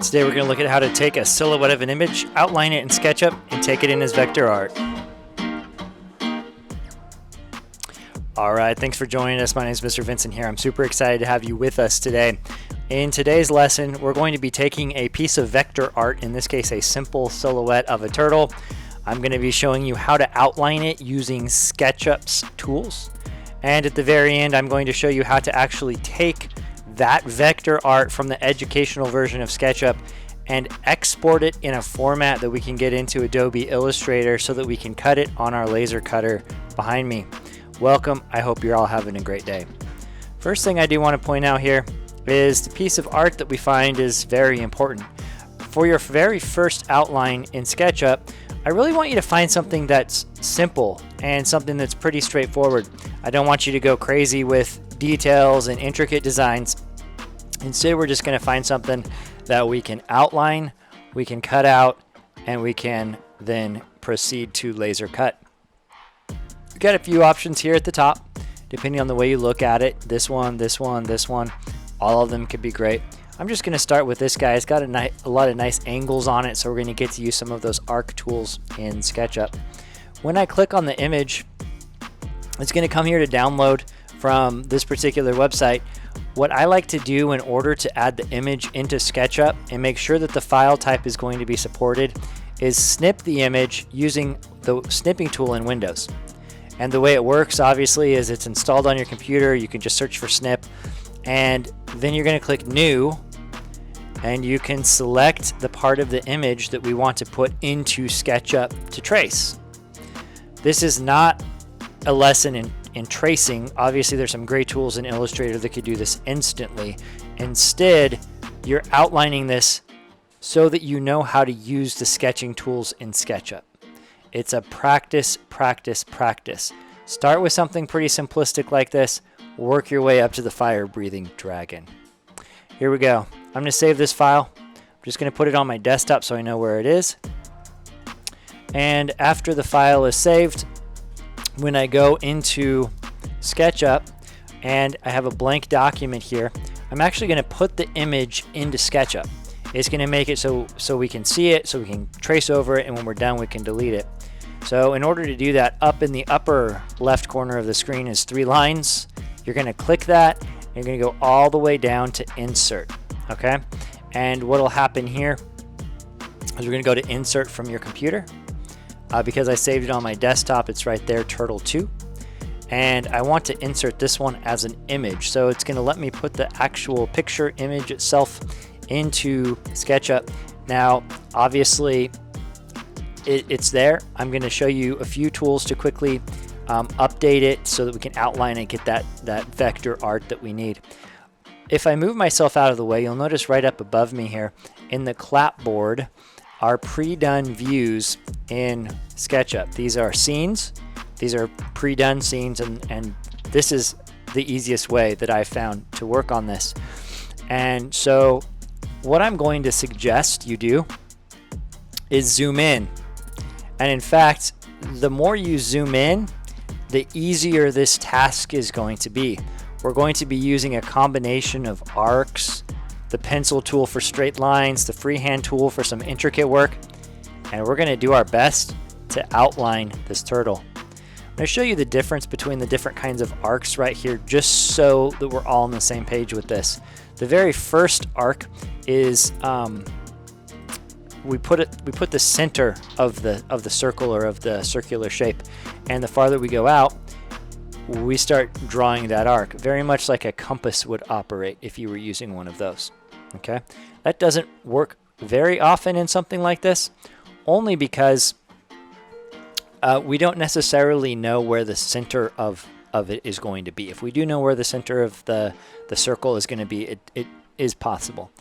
Today we're going to look at how to take a silhouette of an image, outline it in Sketchup, and take it in as vector art. Alright, thanks for joining us. My name is Mr. Vincent here. I'm super excited to have you with us today. In today's lesson, we're going to be taking a piece of vector art, in this case a simple silhouette of a turtle. I'm going to be showing you how to outline it using SketchUp's tools. And at the very end, I'm going to show you how to actually take that vector art from the educational version of SketchUp and export it in a format that we can get into Adobe Illustrator so that we can cut it on our laser cutter behind me. Welcome. I hope you're all having a great day. First thing I do want to point out here is the piece of art that we find is very important. For your very first outline in SketchUp, I really want you to find something that's simple and something that's pretty straightforward. I don't want you to go crazy with details and intricate designs. Instead, we're just going to find something that we can outline, we can cut out, and we can then proceed to laser cut. We've got a few options here at the top, depending on the way you look at it. This one, this one, this one. All of them could be great. I'm just going to start with this guy. It's got a lot of nice angles on it, so we're going to get to use some of those arc tools in SketchUp. When I click on the image, it's going to come here to download from this particular website. What I like to do in order to add the image into SketchUp and make sure that the file type is going to be supported is snip the image using the snipping tool in Windows. And the way it works, obviously, is it's installed on your computer. You can just search for snip, and then you're going to click New, and you can select the part of the image that we want to put into SketchUp to trace. This is not a lesson in tracing. Obviously, there's some great tools in Illustrator that could do this instantly. Instead, you're outlining this so that you know how to use the sketching tools in SketchUp. It's a practice, practice, practice. Start with something pretty simplistic like this. Work your way up to the fire-breathing dragon. Here we go. I'm going to save this file. I'm just going to put it on my desktop so I know where it is. And after the file is saved, when I go into SketchUp and I have a blank document here, I'm actually going to put the image into SketchUp. It's going to make it so we can see it, so we can trace over it, and when we're done we can delete it. So in order to do that, up in the upper left corner of the screen is 3 lines. You're going to click that, and you're going to go all the way down to Insert. Okay? And what will happen here is we're going to go to Insert from your computer. Because I saved it on my desktop, it's right there, Turtle 2. And I want to insert this one as an image. So it's going to let me put the actual picture image itself into SketchUp. Now, obviously, it's there. I'm going to show you a few tools to quickly update it so that we can outline and get that vector art that we need. If I move myself out of the way, you'll notice right up above me here in the clapboard are pre-done views in SketchUp. These are scenes. These are pre-done scenes, and this is the easiest way that I found to work on this. And so what I'm going to suggest you do is zoom in. And in fact, the more you zoom in, the easier this task is going to be. We're going to be using a combination of arcs, the pencil tool for straight lines, the freehand tool for some intricate work, and we're going to do our best to outline this turtle. I'm going to show you the difference between the different kinds of arcs right here, just so that we're all on the same page with this. The very first arc is we put the center of the circle or of the circular shape, and the farther we go out, we start drawing that arc, very much like a compass would operate if you were using one of those. Okay, that doesn't work very often in something like this, only because we don't necessarily know where the center of it is going to be. If we do know where the center of the circle is going to be, it is possible.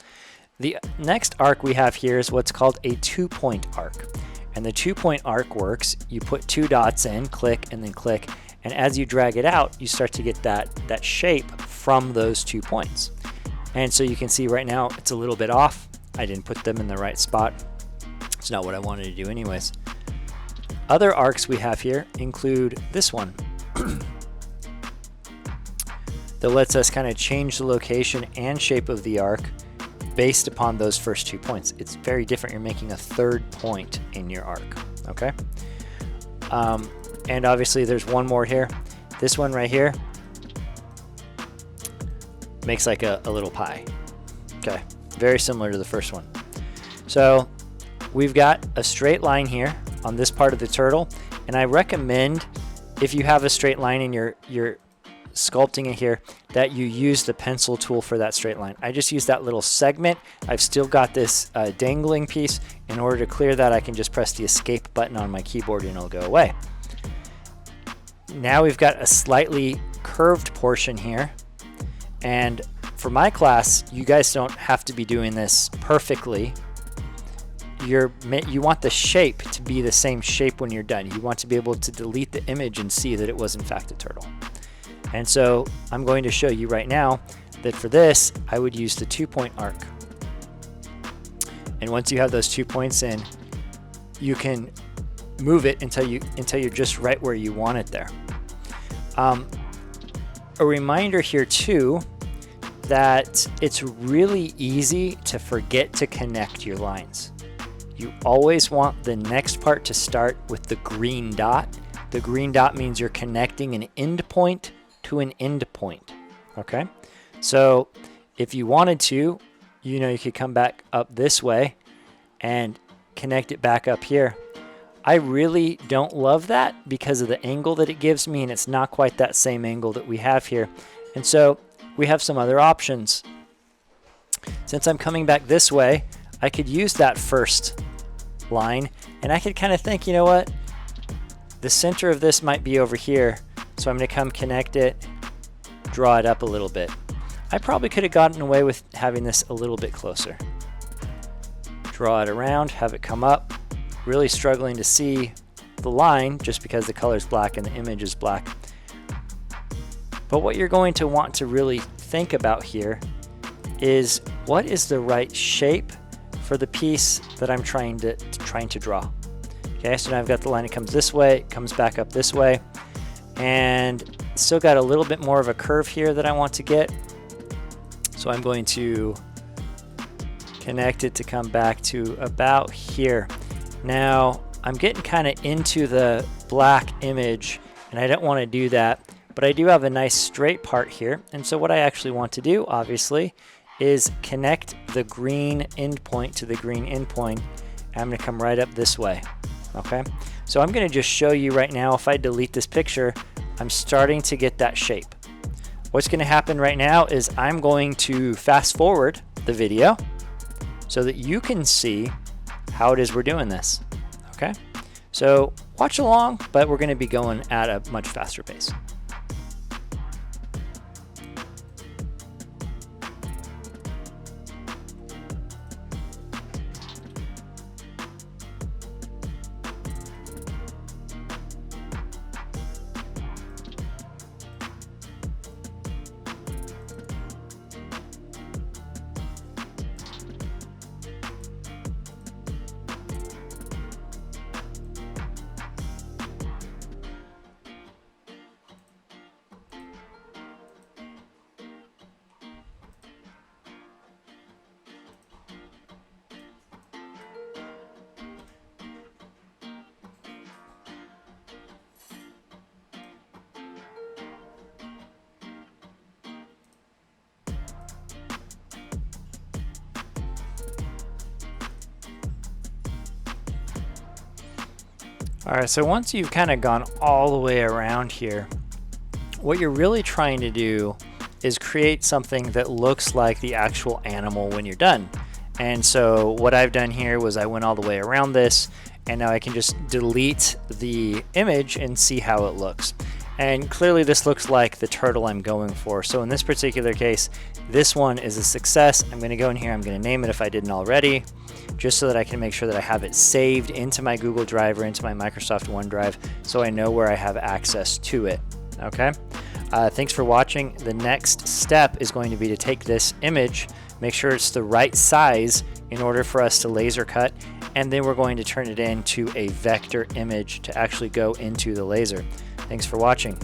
The next arc we have here is what's called a 2-point arc. And the 2-point arc works, you put 2 dots in, click, and then click, and as you drag it out, you start to get that shape from those 2 points. And so you can see right now it's a little bit off. I didn't put them in the right spot. It's not what I wanted to do anyways. Other arcs we have here include this one that lets us kind of change the location and shape of the arc based upon those first 2 points. It's very different. You're making a third point in your arc, okay? And obviously there's one more here. This one right here makes like a little pie, okay? Very similar to the first one. So we've got a straight line here on this part of the turtle, and I recommend if you have a straight line and you're sculpting it here, that you use the pencil tool for that straight line. I just use that little segment. I've still got this dangling piece. In order to clear that, I can just press the escape button on my keyboard and it'll go away. Now we've got a slightly curved portion here, and for my class, you guys don't have to be doing this perfectly. You want the shape to be the same shape when you're done. You want to be able to delete the image and see that it was in fact a turtle. And so I'm going to show you right now that for this, I would use the 2-point arc. And once you have those 2 points in, you can move it until you're just right where you want it there. A reminder here too, that it's really easy to forget to connect your lines. You always want the next part to start with the green dot. The green dot means you're connecting an end point to an end point, okay? So if you wanted to, you could come back up this way and connect it back up here. I really don't love that because of the angle that it gives me, and it's not quite that same angle that we have here. And so we have some other options. Since I'm coming back this way, I could use that first line, and I could kind of think, you know what? The center of this might be over here, so I'm going to come connect it, draw it up a little bit. I probably could have gotten away with having this a little bit closer. Draw it around, have it come up. Really struggling to see the line just because the color is black and the image is black. But what you're going to want to really think about here is what is the right shape for the piece that I'm trying to draw. Okay, so now I've got the line that comes this way, comes back up this way, and still got a little bit more of a curve here that I want to get. So I'm going to connect it to come back to about here. Now I'm getting kind of into the black image, and I don't want to do that, but I do have a nice straight part here. And so what I actually want to do, obviously, is connect the green endpoint to the green endpoint. I'm going to come right up this way. Okay, so I'm going to just show you right now, if I delete this picture, I'm starting to get that shape. What's going to happen right now is I'm going to fast forward the video so that you can see how it is we're doing this. Okay, so watch along, but we're going to be going at a much faster pace. Alright, so once you've kind of gone all the way around here, what you're really trying to do is create something that looks like the actual animal when you're done. And so what I've done here was I went all the way around this, and now I can just delete the image and see how it looks. And clearly this looks like the turtle I'm going for. So in this particular case, this one is a success. I'm going to go in here, I'm going to name it if I didn't already, just so that I can make sure that I have it saved into my Google Drive or into my Microsoft OneDrive so I know where I have access to it. Okay? Thanks for watching. The next step is going to be to take this image, make sure it's the right size in order for us to laser cut, and then we're going to turn it into a vector image to actually go into the laser. Thanks for watching.